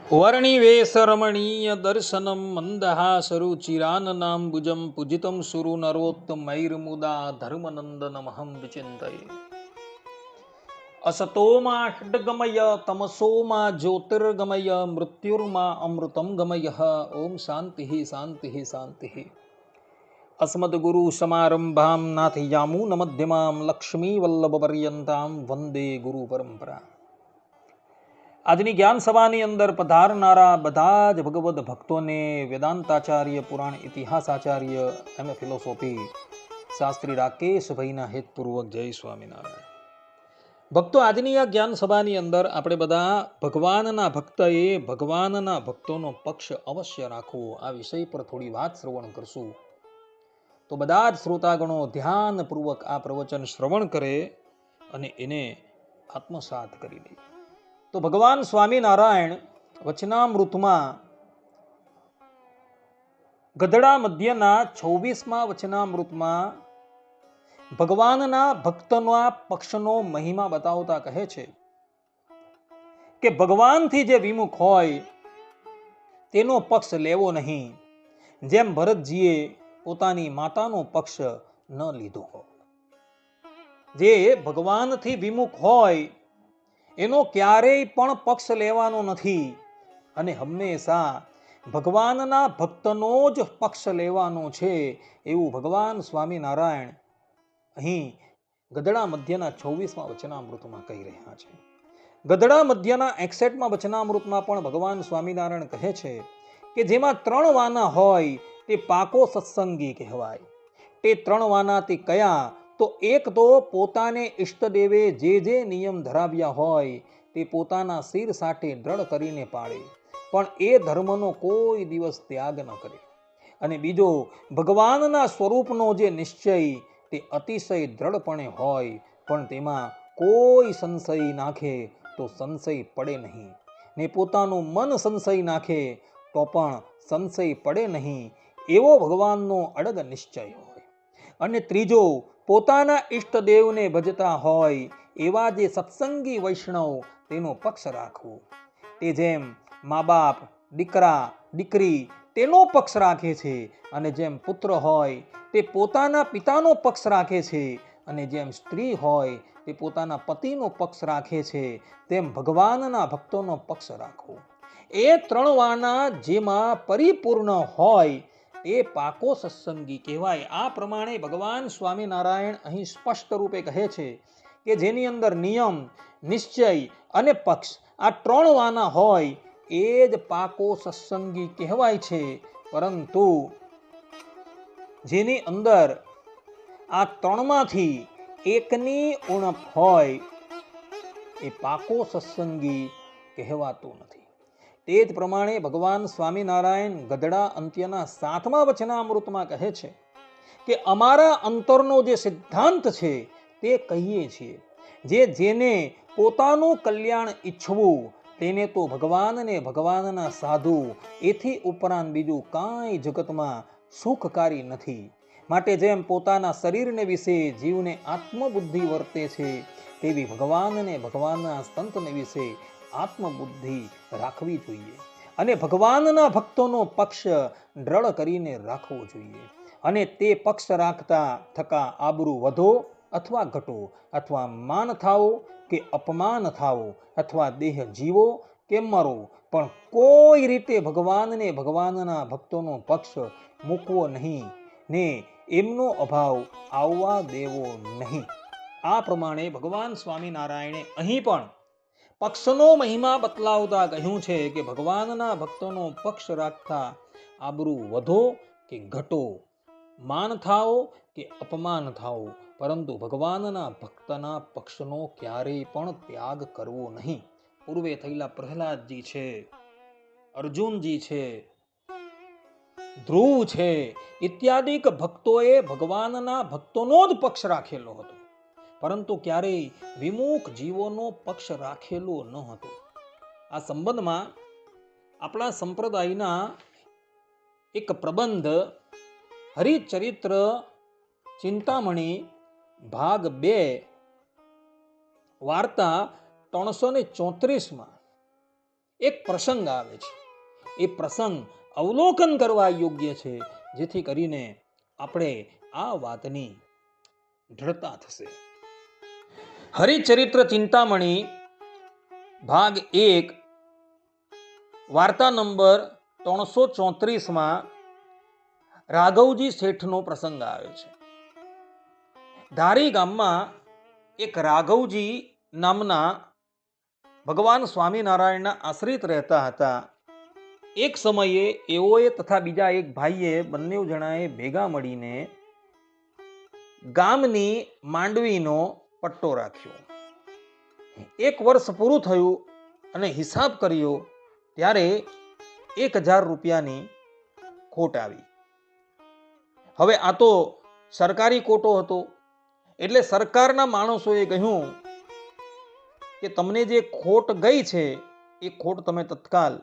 वर्णिवेशरमणीय दर्शनं मन्दहासरुचिराननाम्बुजं पूजितं सुरनरोत्तमैर्मुदा धर्मनन्दनमहं विचिन्तये। असतो मा षड्गमय तमसो मा ज्योतिर्गमय मृत्युर्मा अमृतं गमयः। ओम शान्तिः शान्तिः शान्तिः। अस्मद्गुरुसमारम्भां नाथयामुनमध्यमां लक्ष्मीवल्लभपर्यन्तां वन्दे गुरुपरम्परा। આજની જ્ઞાન સભાની અંદર પધારનારા બધા જ ભગવદ ભક્તોને વેદાંતાચાર્ય, પુરાણ ઇતિહાસાચાર્ય, એમ ફિલોસોફી શાસ્ત્રી રાકેશભાઈના હેતપૂર્વક જય સ્વામિનારાયણ. ભક્તો, આજની આ જ્ઞાન સભાની અંદર આપણે બધા ભગવાનના ભક્તએ ભગવાનના ભક્તોનો પક્ષ અવશ્ય રાખવો, આ વિષય પર થોડી વાત શ્રવણ કરશું. તો બધા જ શ્રોતાગણો ધ્યાનપૂર્વક આ પ્રવચન શ્રવણ કરે અને એને આત્મસાત કરી લે. તો ભગવાન સ્વામિનારાયણ વચનામૃતમાં ગધડા મધ્યના 26મા વચનામૃતમાં ભગવાનના ભક્તના પક્ષનો મહિમા બતાવતા કહે છે કે ભગવાનથી જે વિમુખ હોય તેનો પક્ષ લેવો નહીં, જેમ ભરતજીએ પોતાની માતાનો પક્ષ ન લીધો હોય. જે ભગવાનથી વિમુખ હોય એનો ક્યારેય પણ પક્ષ લેવાનો નથી અને હંમેશા ભગવાનના ભક્તનો જ પક્ષ લેવાનો છે, એવું ભગવાન સ્વામિનારાયણ અહીં ગધડા મધ્યના 26મા વચનામૃતમાં કહી રહ્યા છે. ગધડા મધ્યના 61મા વચનામૃતમાં પણ ભગવાન સ્વામિનારાયણ કહે છે કે જેમાં 3 વાના હોય તે પાકો સત્સંગી કહેવાય. તે 3 વાના તે કયા? તો એક તો પોતાને ઈષ્ટદેવે જે નિયમ ધરાવ્યા હોય તે પોતાના શિર સાથે દ્રઢ કરીને પાળે, પણ એ ધર્મનો કોઈ દિવસ ત્યાગ ન કરે. અને બીજો, ભગવાનના સ્વરૂપનો જે નિશ્ચય તે અતિશય દ્રઢપણે હોય, પણ તેમાં કોઈ સંશય નાખે તો સંશય પડે નહીં, ને પોતાનું મન સંશય નાખે તો પણ સંશય પડે નહીં, એવો ભગવાનનો અડગ નિશ્ચય હોય. અને ત્રીજો, પોતાના ઈષ્ટદેવને ભજતા હોય એવા જે સત્સંગી વૈષ્ણવ તેનો પક્ષ રાખવો. તે જેમ મા બાપ, દીકરા દીકરી તેનો પક્ષ રાખે છે, અને જેમ પુત્ર હોય તે પોતાના પિતાનો પક્ષ રાખે છે, અને જેમ સ્ત્રી હોય તે પોતાના પતિનો પક્ષ રાખે છે, તેમ ભગવાનના ભક્તોનો પક્ષ રાખવો. એ 3 વાના જેમાં પરિપૂર્ણ હોય એ પાકો સત્સંગી કહેવાય. આ પ્રમાણે ભગવાન સ્વામિનારાયણ અહીં સ્પષ્ટ રૂપે કહે છે કે જેની અંદર નિયમ, નિશ્ચય અને પક્ષ આ 3 વાના હોય એ જ પાકો સત્સંગી કહેવાય છે. પરંતુ જેની અંદર આ 3માંથી એકની ઉણપ હોય એ પાકો સત્સંગી કહેવાતું નથી. તે જ પ્રમાણે ભગવાન સ્વામિનારાયણ ગધડા અંત્યના 7મા વચનામૃતમાં કહે છે કે અમારા અંતરનો જે સિદ્ધાંત છે તે કહીએ છીએ. જેને પોતાનું કલ્યાણ ઈચ્છવું તેને તો ભગવાનને ભગવાનના સાધુ, એથી ઉપરાંત બીજું કાંઈ જગતમાં સુખકારી નથી. માટે જેમ પોતાના શરીરને વિશે જીવને આત્મબુદ્ધિ વર્તે છે, તેવી ભગવાનને ભગવાનના સંતને વિશે આત્મબુદ્ધિ રાખવી જોઈએ. અને ભગવાનના ભક્તોનો પક્ષ દ્રઢ કરીને રાખવો જોઈએ. અને તે પક્ષ રાખતા થકા આબરૂ વધો અથવા ઘટો, અથવા માન થાવો કે અપમાન થાવો, અથવા દેહ જીવો કે મરો, પણ કોઈ રીતે ભગવાનને ભગવાનના ભક્તોનો પક્ષ મૂકવો નહીં ને એમનો અભાવ આવવા દેવો નહીં. આ પ્રમાણે ભગવાન સ્વામિનારાયણે અહીં પણ પક્ષનો મહિમા બતલાવતા કહ્યું છે કે ભગવાનના ભક્તોનો પક્ષ રાખતા આબરૂ વધો કે ઘટો, માન થાઓ કે અપમાન થાઓ, પરંતુ ભગવાનના ભક્તના પક્ષનો ક્યારેય પણ ત્યાગ કરવો નહીં. પૂર્વે થયેલા પ્રહલાદજી છે, અર્જુનજી છે, ધ્રુવ છે, ઇત્યાદિક ભક્તોએ ભગવાનના ભક્તોનો જ પક્ષ રાખેલો હતો, પરંતુ ક્યારેય વિમુખ જીવોનો પક્ષ રાખેલો ન હતો. આ સંબંધમાં આપણા સંપ્રદાયના એક પ્રબંધ હરિચરિત્ર ચિંતામણી ભાગ 2 વાર્તા 334માં એક પ્રસંગ આવે છે. એ પ્રસંગ અવલોકન કરવા યોગ્ય છે, જેથી કરીને આપણે આ વાતની દ્રઢતા થશે. હરિચરિત્ર ચિંતામણી ભાગ 1 વાર્તા નંબર 334 રાઘવજી શેઠનો પ્રસંગ આવે છે. ધારી ગામમાં એક રાઘવજી નામના ભગવાન સ્વામિનારાયણના આશ્રિત રહેતા હતા. એક સમયે એઓએ તથા બીજા એક ભાઈએ બંને જણાએ ભેગા મળીને ગામની માંડવીનો પટ્ટો રાખ્યો. 1 વર્ષ પૂરું થયું અને હિસાબ કર્યો ત્યારે 1000 રૂપિયાની ખોટ આવી. હવે આ તો સરકારી કોટો હતો, એટલે સરકારના માણસોએ કહ્યું કે તમને જે ખોટ ગઈ છે એ ખોટ તમે તત્કાલ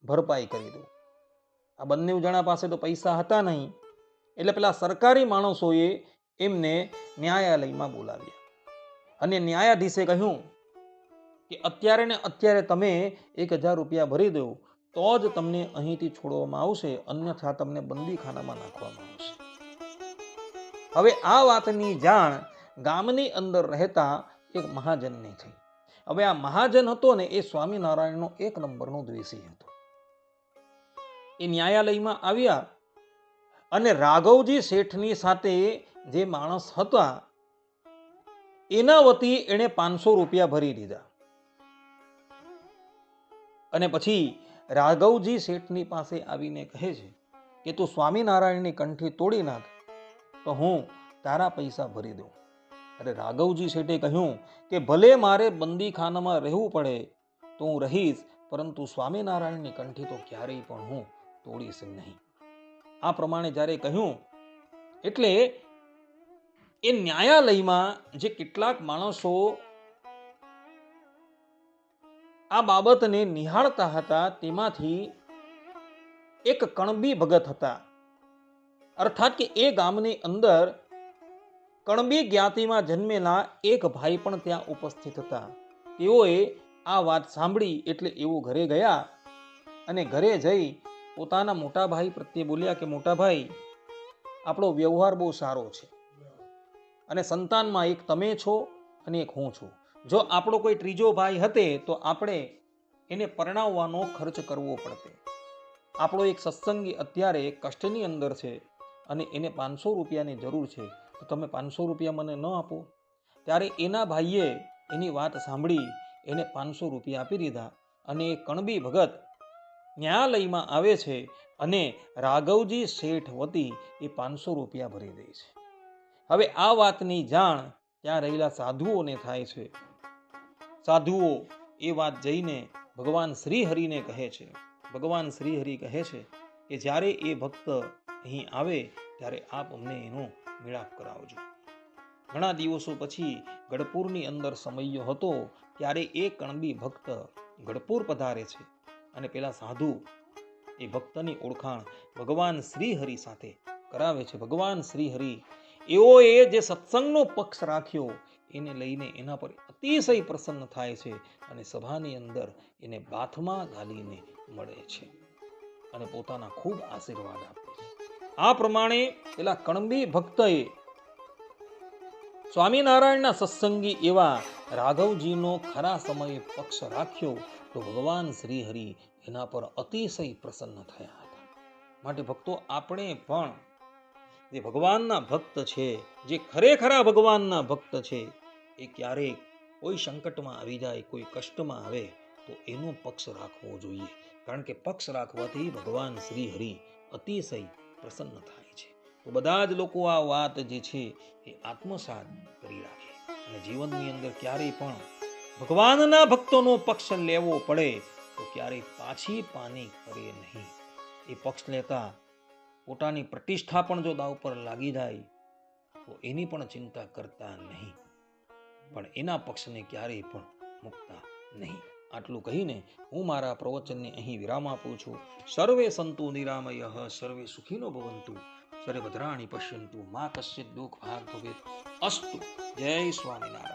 ભરપાઈ કરી દો. આ બંને જણા પાસે તો પૈસા હતા નહીં, એટલે પેલા સરકારી માણસોએ એમને ન્યાયાલયમાં બોલાવ્યા અને ન્યાયાધીશે કહ્યું કે અત્યારે ને અત્યારે તમે 1000 રૂપિયા ભરી દો તો જ તમને અહીંથી છોડવામાં આવશે, અન્યથા તમને બંદીખાનામાં નાખવામાં આવશે. હવે આ વાતની જાણ ગામની અંદર રહેતા એક મહાજનને થઈ. હવે આ મહાજન હતો ને એ સ્વામિનારાયણનો 1 નંબરનો દ્વેષી હતો. એ ન્યાયાલયમાં આવ્યા અને રાઘવજી શેઠની સાથે જે માણસ હતા એના વતી એણે 500 રૂપિયા ભરી દીધા અને પછી રાઘવજી શેઠની પાસે આવીને કહે છે કે તું સ્વામિનારાયણની કંઠી તોડી નાખ તો હું તારા પૈસા ભરી દઉં. અરે રાઘવજી શેઠે કહ્યું કે ભલે મારે બંદીખાનામાં રહેવું પડે તો હું રહીશ, પરંતુ સ્વામિનારાયણની કંઠી તો ક્યારેય પણ હું તોડીશ નહીં. આ પ્રમાણે જ્યારે કહ્યું એટલે એ ન્યાયાલયમાં જે કેટલાક માણસો આ બાબતને નિહાળતા હતા તેમાંથી એક કણબી ભગત હતા. અર્થાત કે એ ગામની અંદર કણબી જ્ઞાતિમાં જન્મેલા એક ભાઈ પણ ત્યાં ઉપસ્થિત હતા. તેઓએ આ વાત સાંભળી એટલે એવો ઘરે ગયા અને ઘરે જઈ પોતાના મોટા ભાઈ પ્રત્યે બોલ્યા કે મોટા ભાઈ, આપણો વ્યવહાર બહુ સારો છે અને સંતાનમાં એક તમે છો અને એક હું છું. જો આપણો કોઈ ત્રીજો ભાઈ હતે તો આપણે એને પરણાવવાનો ખર્ચ કરવો પડતે. આપણો એક સત્સંગી અત્યારે કષ્ટની અંદર છે અને એને 500 રૂપિયાની જરૂર છે, તો તમે 500 રૂપિયા મને ન આપો? ત્યારે એના ભાઈએ એની વાત સાંભળી એને 500 રૂપિયા આપી દીધા અને એ કણબી ભગત ન્યાયાલયમાં આવે છે અને રાઘવજી શેઠ વતી એ 500 રૂપિયા ભરી દે છે. હવે આ વાતની જાણ ત્યાં રહેલા સાધુઓને થાય છે. સાધુઓ એ વાત જઈને ભગવાન શ્રી હરિને કહે છે. ભગવાન શ્રી હરિ કહે છે કે જ્યારે એ ભક્ત અહીં આવે ત્યારે આપ અમને એનો મેળાપ કરાવજો. ઘણા દિવસો પછી ગઢપુરની અંદર સમયો હતો ત્યારે એ કણબી ભક્ત ગઢપુર પધારે છે અને પેલા સાધુ એ ભક્તની ઓળખાણ ભગવાન શ્રી હરિ સાથે કરાવે છે. ભગવાન શ્રી હરિ એઓએ જે સત્સંગનો પક્ષ રાખ્યો એને લઈને એના પર અતિશય પ્રસન્ન થાય છે અને સભાની અંદર એને બાથમાં ઘાલીને મળે છે અને પોતાના ખૂબ આશીર્વાદ આપે છે. આ પ્રમાણે પેલા કણબી ભક્તએ સ્વામિનારાયણના સત્સંગી એવા રાઘવજીનો ખરા સમયે પક્ષ રાખ્યો તો ભગવાન શ્રી હરિ એના પર અતિશય પ્રસન્ન થયા હતા. માટે ભક્તો, આપણે પણ જે ભગવાનના ભક્ત છે, જે ખરેખરા ભગવાનના ભક્ત છે, એ ક્યારેક કોઈ સંકટમાં આવી જાય, કોઈ કષ્ટમાં આવે તો એનો પક્ષ રાખવો જોઈએ. કારણ કે પક્ષ રાખવાથી ભગવાન શ્રી હરિ અતિશય પ્રસન્ન થાય છે. તો બધા જ લોકો આ વાત જે છે એ આત્મસાત કરી રાખે અને જીવનની અંદર ક્યારેય પણ ભગવાનના ભક્તોનો પક્ષ લેવો પડે તો ક્યારેય પાછી પાની કરે નહીં. એ પક્ષ લેતા પોતાની પ્રતિષ્ઠા પણ જો દાવ પર લાગી જાય તો એની પણ ચિંતા કરતા નહીં, પણ એના પક્ષને ક્યારેય પણ મૂકતા નહીં. આટલું કહીને હું મારા પ્રવચનને અહીં વિરામ આપું છું. સર્વે સંતુ નિરામયઃ, સર્વે સુખીનો ભવંતુ, સર્વે ભદ્રાણિ પશ્યન્તુ, મા કશ્ચિત દુઃખ ભાગ ભવેત. અસ્તુ. જય સ્વામિનારાયણ.